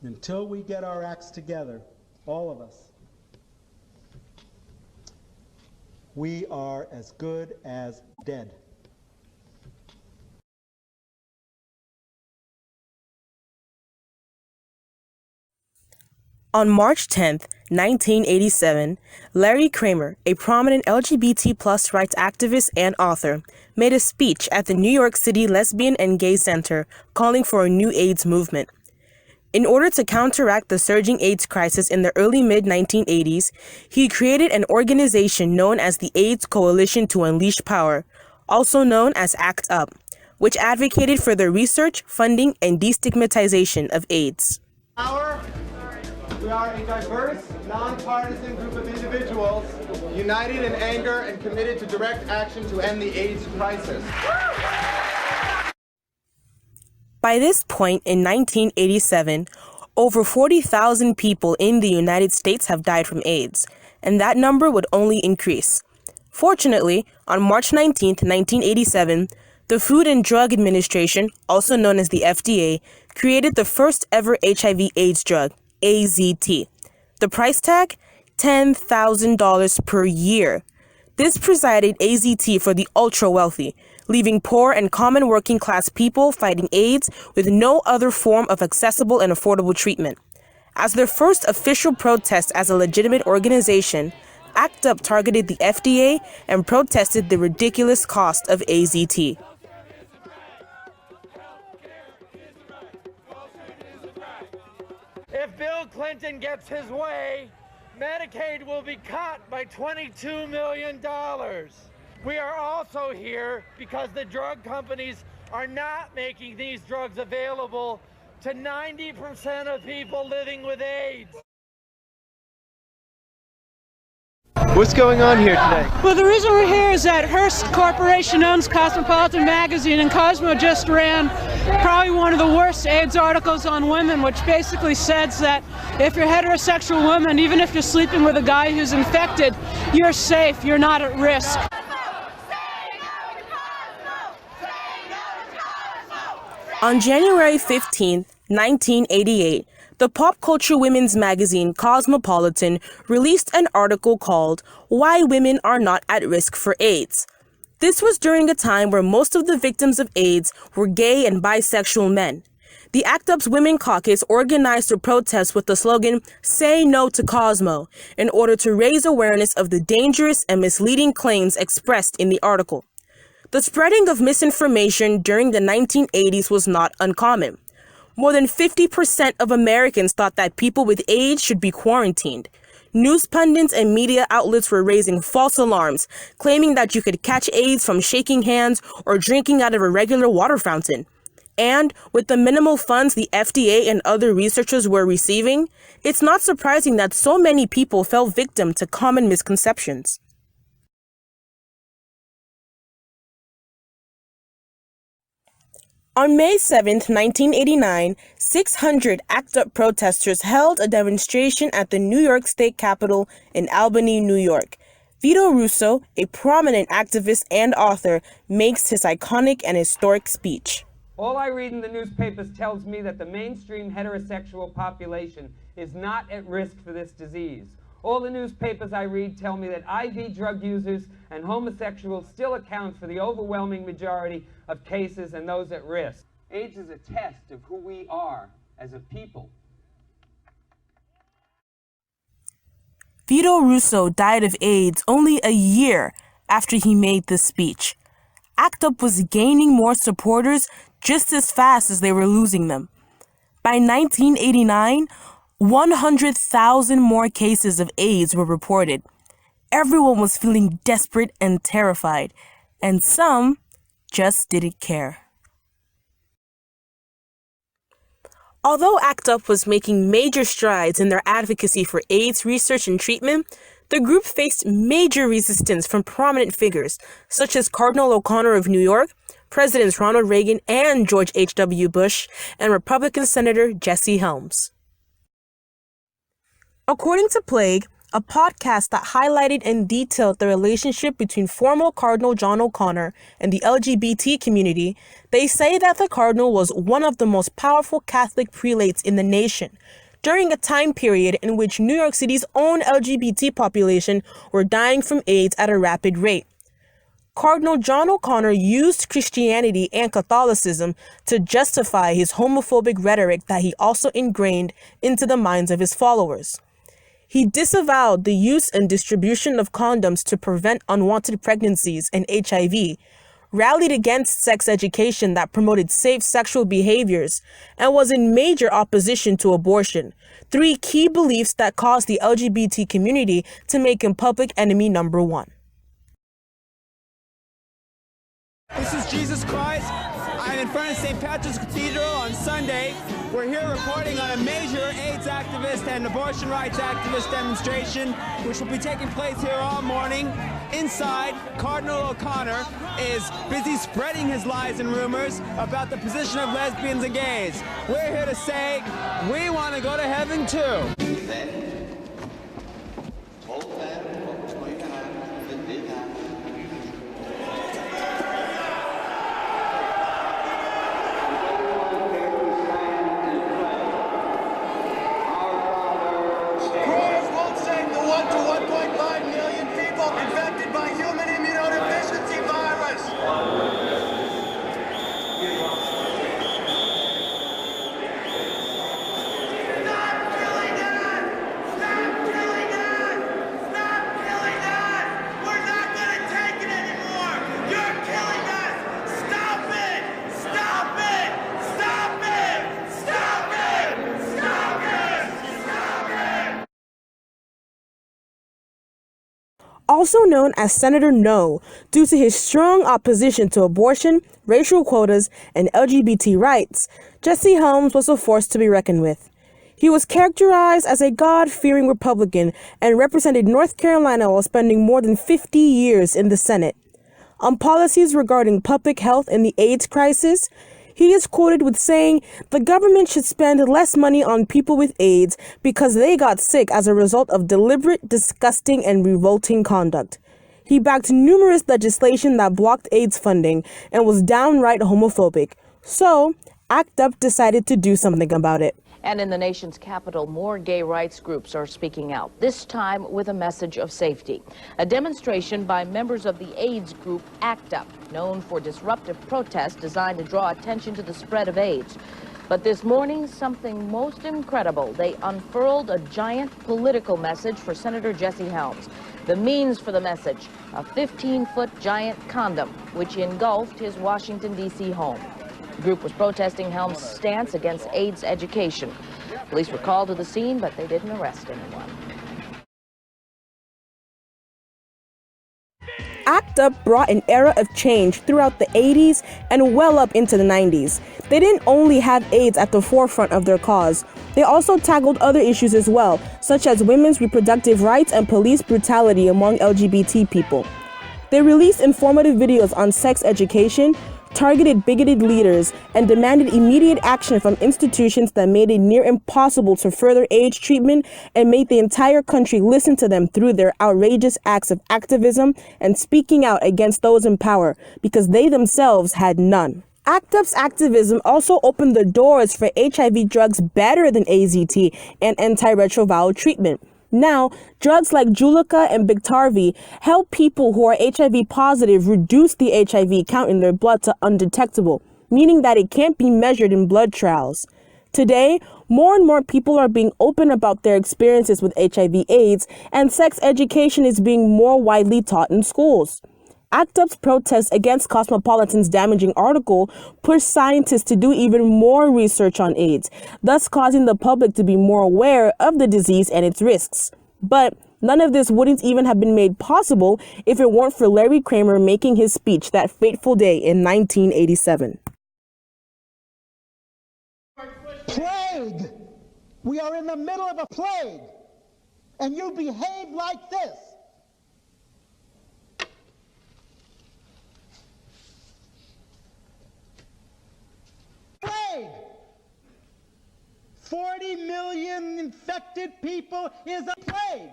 Until we get our acts together, all of us, we are as good as dead. On March 10, 1987, Larry Kramer, a prominent LGBT+ rights activist and author, made a speech at the New York City Lesbian and Gay Center calling for a new AIDS movement. In order to counteract the surging AIDS crisis in the early mid-1980s, he created an organization known as the AIDS Coalition to Unleash Power, also known as ACT UP, which advocated for the research, funding, and destigmatization of AIDS. We are a diverse, nonpartisan group of individuals united in anger and committed to direct action to end the AIDS crisis. By this point in 1987, over 40,000 people in the United States have died from AIDS, and that number would only increase. Fortunately, on March 19, 1987, the Food and Drug Administration, also known as the FDA, created the first ever HIV/AIDS drug, AZT. The price tag? $10,000 per year. This presided AZT for the ultra-wealthy, leaving poor and common working class people fighting AIDS with no other form of accessible and affordable treatment. As their first official protest as a legitimate organization, ACT UP targeted the FDA and protested the ridiculous cost of AZT. If Bill Clinton gets his way, Medicaid will be cut by $22 million. We are also here because the drug companies are not making these drugs available to 90% of people living with AIDS. What's going on here today? Well, the reason we're here is that Hearst Corporation owns Cosmopolitan magazine, and Cosmo just ran probably one of the worst AIDS articles on women, which basically says that if you're a heterosexual woman, even if you're sleeping with a guy who's infected, you're safe, you're not at risk. On January 15, 1988, the pop culture women's magazine Cosmopolitan released an article called "Why Women Are Not at Risk for AIDS." This was during a time where most of the victims of AIDS were gay and bisexual men. The ACT UP's Women Caucus organized a protest with the slogan, "Say No to Cosmo," in order to raise awareness of the dangerous and misleading claims expressed in the article. The spreading of misinformation during the 1980s was not uncommon. More than 50% of Americans thought that people with AIDS should be quarantined. News pundits and media outlets were raising false alarms, claiming that you could catch AIDS from shaking hands or drinking out of a regular water fountain. And with the minimal funds the FDA and other researchers were receiving, it's not surprising that so many people fell victim to common misconceptions. On May 7, 1989, 600 ACT UP protesters held a demonstration at the New York State Capitol in Albany, New York. Vito Russo, a prominent activist and author, makes his iconic and historic speech. All I read in the newspapers tells me that the mainstream heterosexual population is not at risk for this disease. All the newspapers I read tell me that IV drug users and homosexuals still account for the overwhelming majority of cases and those at risk. AIDS is a test of who we are as a people. Vito Russo died of AIDS only a year after he made this speech. ACT UP was gaining more supporters just as fast as they were losing them. By 1989, 100,000 more cases of AIDS were reported. Everyone was feeling desperate and terrified, and some just didn't care. Although ACT UP was making major strides in their advocacy for AIDS research and treatment, the group faced major resistance from prominent figures such as Cardinal O'Connor of New York, Presidents Ronald Reagan and George H.W. Bush, and Republican Senator Jesse Helms. According to Plague, a podcast that highlighted and detailed the relationship between former Cardinal John O'Connor and the LGBT community, they say that the Cardinal was one of the most powerful Catholic prelates in the nation, during a time period in which New York City's own LGBT population were dying from AIDS at a rapid rate. Cardinal John O'Connor used Christianity and Catholicism to justify his homophobic rhetoric that he also ingrained into the minds of his followers. He disavowed the use and distribution of condoms to prevent unwanted pregnancies and HIV, rallied against sex education that promoted safe sexual behaviors, and was in major opposition to abortion, three key beliefs that caused the LGBT community to make him public enemy number one. This is Jesus Christ. I'm in front of St. Patrick's Cathedral on Sunday. We're here reporting on a major AIDS activist and abortion rights activist demonstration, which will be taking place here all morning. Inside, Cardinal O'Connor is busy spreading his lies and rumors about the position of lesbians and gays. We're here to say we want to go to heaven too. Also known as Senator No, due to his strong opposition to abortion, racial quotas, and LGBT rights, Jesse Helms was a force to be reckoned with. He was characterized as a God-fearing Republican and represented North Carolina while spending more than 50 years in the Senate. On policies regarding public health and the AIDS crisis, he is quoted with saying the government should spend less money on people with AIDS because they got sick as a result of deliberate, disgusting, and revolting conduct. He backed numerous legislation that blocked AIDS funding and was downright homophobic. So, ACT UP decided to do something about it. And in the nation's capital, more gay rights groups are speaking out, this time with a message of safety. A demonstration by members of the AIDS group ACT UP, known for disruptive protests designed to draw attention to the spread of AIDS. But this morning, something most incredible. They unfurled a giant political message for Senator Jesse Helms. The means for the message, a 15-foot giant condom, which engulfed his Washington, D.C. home. The group was protesting Helms' stance against AIDS education. Police were called to the scene, but they didn't arrest anyone. ACT UP brought an era of change throughout the 80s and well up into the 90s. They didn't only have AIDS at the forefront of their cause, they also tackled other issues as well, such as women's reproductive rights and police brutality among LGBT people. They released informative videos on sex education, targeted bigoted leaders, and demanded immediate action from institutions that made it near impossible to further AIDS treatment and made the entire country listen to them through their outrageous acts of activism and speaking out against those in power because they themselves had none. ACT UP's activism also opened the doors for HIV drugs better than AZT and antiretroviral treatment. Now, drugs like Julica and Biktarvy help people who are HIV positive reduce the HIV count in their blood to undetectable, meaning that it can't be measured in blood trials. Today, more and more people are being open about their experiences with HIV/AIDS, and sex education is being more widely taught in schools. ACT UP's protest against Cosmopolitan's damaging article pushed scientists to do even more research on AIDS, thus causing the public to be more aware of the disease and its risks. But none of this wouldn't even have been made possible if it weren't for Larry Kramer making his speech that fateful day in 1987. Plague! We are in the middle of a plague, and you behave like this. Plague! 40 million infected people is a plague.